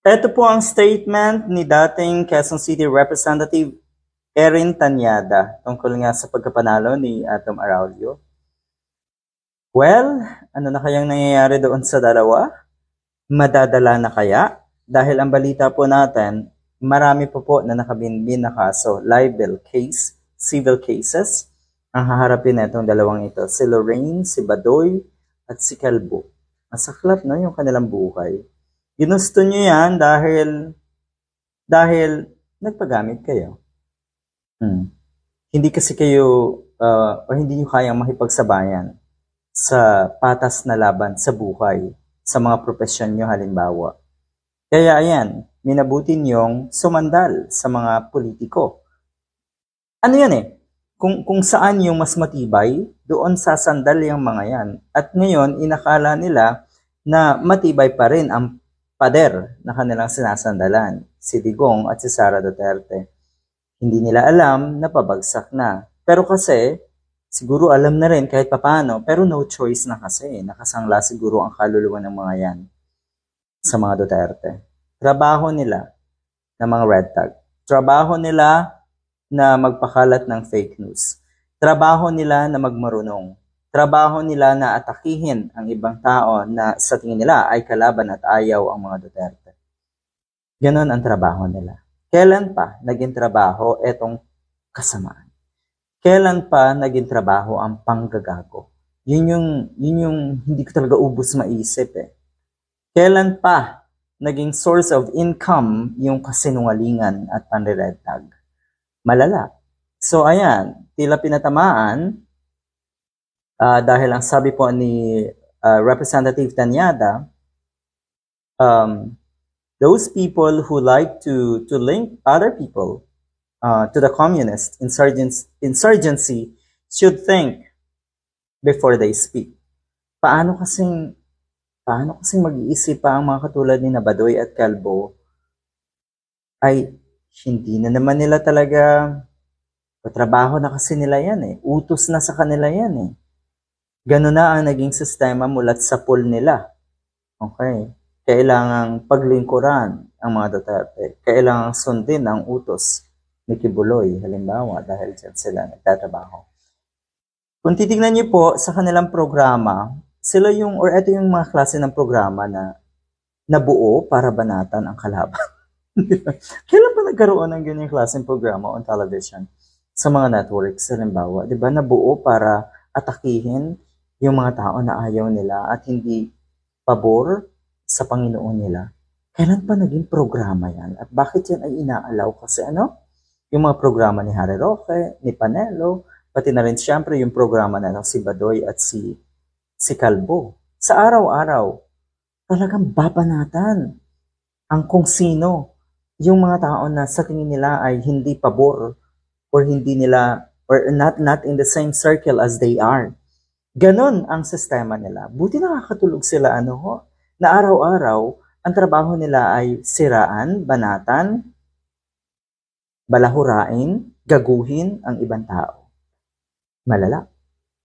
Ito po ang statement ni dating Quezon City Representative Erin Tanyada tungkol nga sa pagkapanalo ni Atom Araulio. Well, ano na kayang nangyayari doon sa dalawa? Madadala na kaya? Dahil ang balita po natin, marami po na nakabinbin na kaso, libel case, civil cases, ang haharapin na itong dalawang ito. Si Lorraine, si Badoy, at si Calvo. Masaklap no yung kanilang buhay. Ginusto nyo yan dahil nagpagamit kayo. Hindi kasi kayo o hindi nyo kayang makipagsabayan sa patas na laban sa buhay, sa mga profesyon nyo halimbawa. Kaya ayan, minabuti nyong sumandal sa mga politiko. Ano yan eh? Kung saan yung mas matibay, doon sasandal yung mga yan. At ngayon, inakala nila na matibay pa rin ang pader na kanilang sinasandalan, si Digong at si Sara Duterte. Hindi nila alam na pabagsak na. Pero kasi, siguro alam na rin kahit papano, pero no choice na kasi. Nakasangla siguro ang kaluluwa ng mga yan sa mga Duterte. Trabaho nila ng mga red tag. Trabaho nila na magpakalat ng fake news. Trabaho nila na magmarunong. Trabaho nila na atakihin ang ibang tao na sa tingin nila ay kalaban at ayaw ang mga Duterte. Ganon ang trabaho nila. Kailan pa naging trabaho etong kasamaan? Kailan pa naging trabaho ang panggagago? Yun yung hindi ko talaga ubos maisip eh. Kailan pa naging source of income yung kasinungalingan at panriretag? Malala. So ayan, tila pinatamaan dahil ang sabi po ni Representative Tanyada, those people who like to link other people to the communist insurgency should think before they speak. Paano kasing mag-iisip pa ang mga katulad ni Badoy at Calvo ay hindi na naman nila talaga trabaho na kasi nila yan eh. Utos na sa kanila yan eh. Ganun na ang naging sistema mulat sa pool nila. Okay. Kailangang paglingkuran ang mga Duterte. Kailangang sundin ang utos ni Kibuloy, halimbawa, dahil dyan sila nagtatrabaho. Kung titignan niyo po sa kanilang programa, ito yung mga klase ng programa na nabuo para banatan ang kalaban. Kailan pa nagkaroon ng ganyang klaseng programa on television sa mga networks, halimbawa? Diba, nabuo para atakihin yung mga tao na ayaw nila at hindi pabor sa Panginoon nila. Kailan pa naging programa yan? At bakit yan ay inaalaw? Kasi yung mga programa ni Harry Roque, ni Panelo, pati na rin siyempre yung programa na si Badoy at si Calvo. Sa araw-araw, talagang babanatan ang kung sino yung mga tao na sa tingin nila ay hindi pabor or hindi nila or not in the same circle as they are. Ganon ang sistema nila. Buti nakakatulog sila na araw-araw ang trabaho nila ay siraan, banatan, balahurain, gaguhin ang ibang tao. Malala.